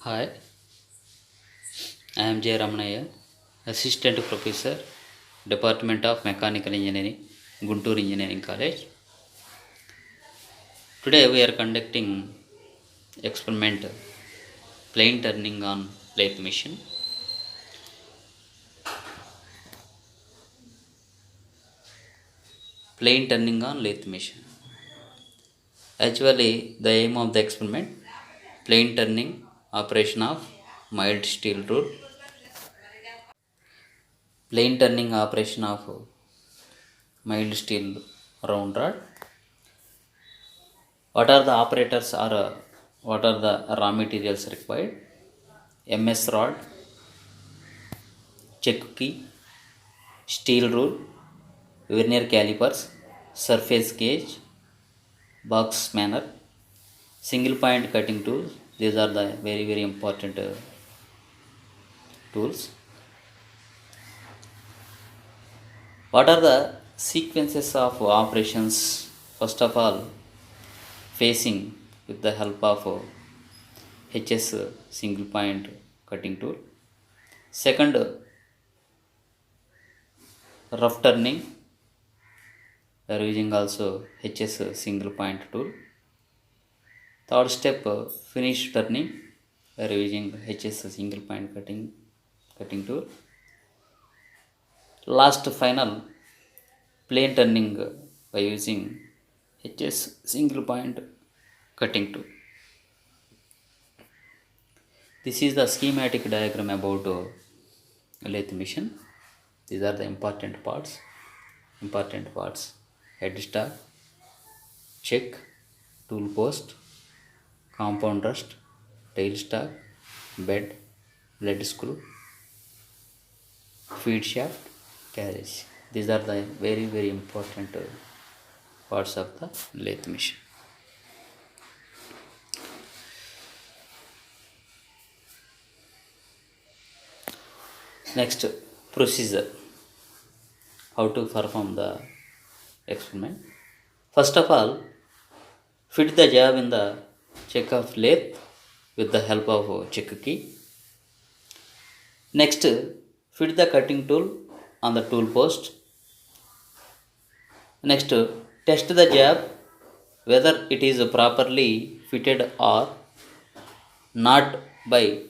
Hi, I am J. Ramanaya, Assistant Professor, Department of Mechanical Engineering, Guntur Engineering College. Today we are conducting experiment plane turning on lathe machine. Plane turning on lathe machine. Actually, the aim of the experiment plane turning operation of mild steel rule. Plane turning operation of mild steel round rod. What are the operators or what are the raw materials required? MS rod, check key, steel rule, vernier calipers, surface gauge, box spanner, single point cutting tools. These are the very important tools. What are the sequences of operations? First of all, facing with the help of HS single point cutting tool. Second, rough turning. We are using also HS single point tool. Third step, finish turning. We are using HS single point cutting tool. Last final plane turning by using HS single point cutting tool. This is the schematic diagram about lathe machine. These are the important parts. Important parts: head stock, check, tool post, compound rust, tail stock, bed, lead screw, feed shaft, carriage. These are the very important parts of the lathe machine. Next, procedure. How to perform the experiment. First of all, fit the job in the check of lathe with the help of check key. Next, fit the cutting tool on the tool post. Next, test the job whether it is properly fitted or not by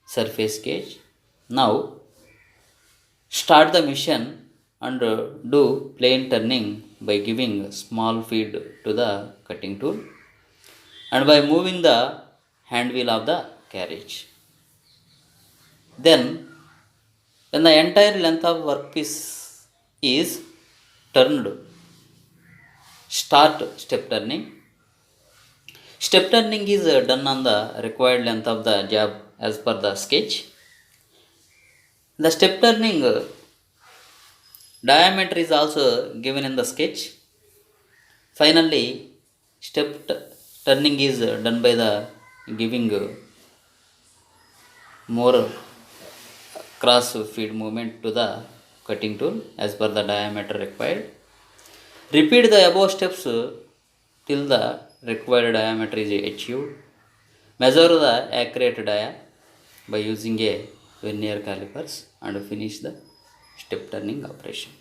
surface gauge. Now, start the machine and do plane turning by giving small feed to the cutting tool and by moving the hand wheel of the carriage. Then, when the entire length of workpiece is turned, start step turning. Step turning is done on the required length of the job as per the sketch. The step turning diameter is also given in the sketch. Finally, turning is done by the giving more cross feed movement to the cutting tool as per the diameter required. Repeat the above steps till the required diameter is achieved. Measure the accurate dia by using a vernier calipers and finish the step turning operation.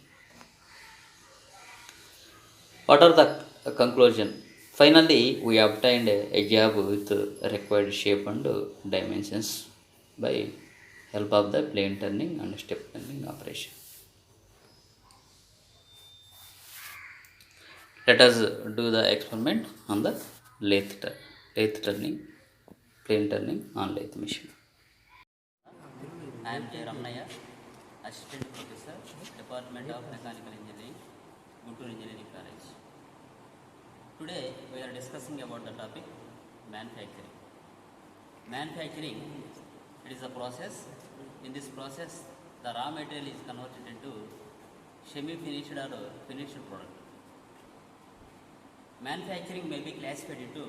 What are the conclusion? Finally, we obtained a job with required shape and dimensions by help of the plane turning and step turning operation. Let us do the experiment on the lathe turning, plane turning on lathe machine. I am J. Ramanaya, Assistant Professor, Department of Mechanical Engineering, Guntur Engineering College. Today we are discussing about the topic manufacturing. Manufacturing, it is a process. In this process, the raw material is converted into semi-finished or finished product. Manufacturing may be classified into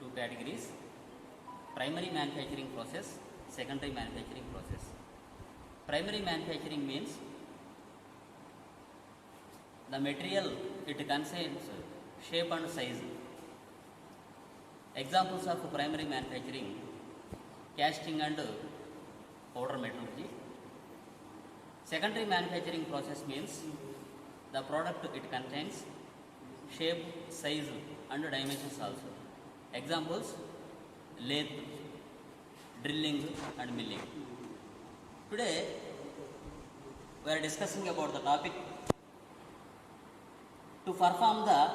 two categories: primary manufacturing process, secondary manufacturing process. Primary manufacturing means the material it contains shape and size. Examples of primary manufacturing: casting and powder metallurgy. Secondary manufacturing process means the product it contains shape, size and dimensions also. Examples: lathe, drilling and milling. Today we are discussing about the topic to perform the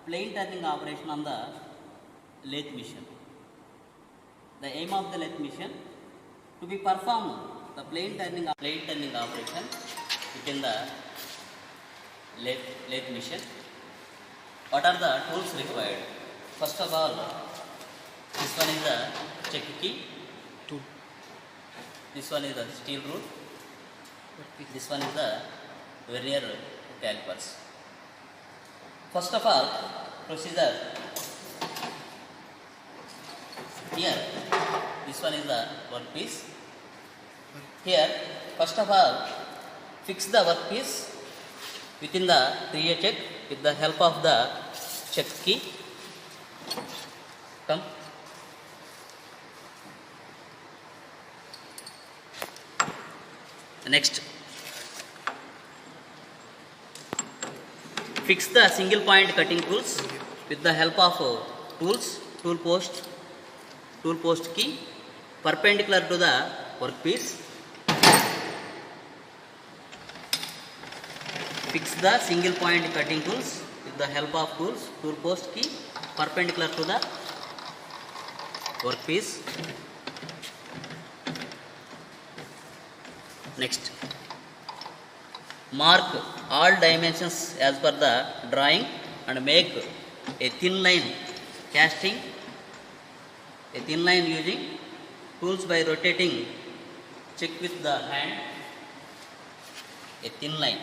plane turning operation on the lathe machine. The aim of the lathe machine to be performed the plane turning operation within the lathe machine. What are the tools required? First of all, this one is the check key. This one is the steel rule. This one is the vernier calipers. First of all, procedure. Here, this one is the workpiece. Here, first of all, fix the workpiece within the 3A check with the help of the check key. Come. Next, fix the single point cutting tools with the help of tools, tool post key perpendicular to the workpiece. Fix the single point cutting tools with the help of tools, tool post key perpendicular to the workpiece. Next, mark all dimensions as per the drawing and make a thin line casting, a thin line using tools by rotating. Check with the hand a thin line.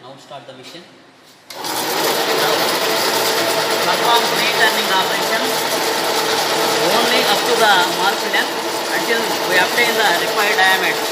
Now start the machine. Now perform plane turning operation only up to the marked length until we obtain the required diameter.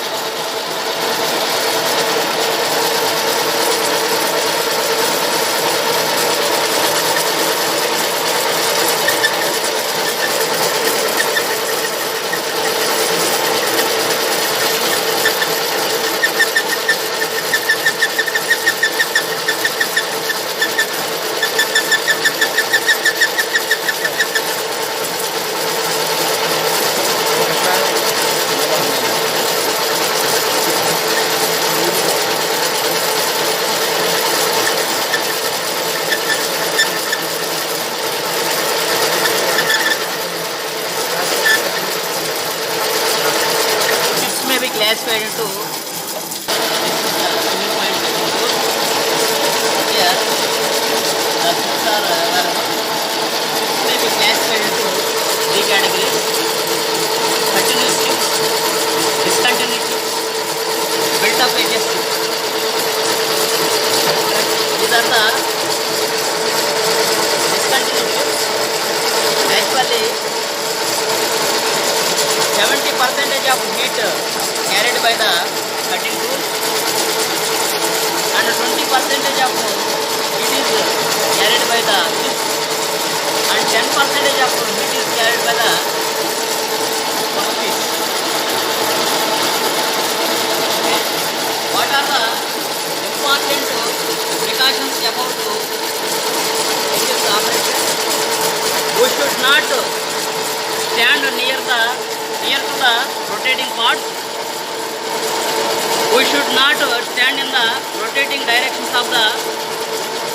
Classified into here the ships are available. May be classified into 3 categories: continuous ships, discontinuous ships, built-up edges ships. These are the discontinuous ships. Actually, 70% of heat carried by the cutting tool and 20% of heat is carried by the whip and 10% of heat is carried by the workpiece. Okay. What are the important precautions about this operation? We should not stand near to the rotating part. We should not stand in the rotating directions of the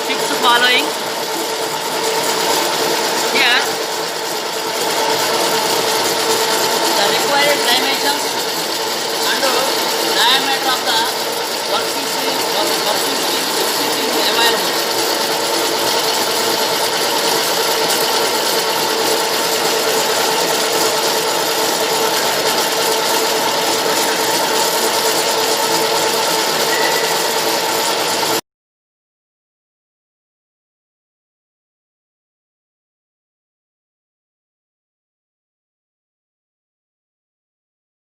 ships following. Here, the required dimensions and diameter of the workpiece is available.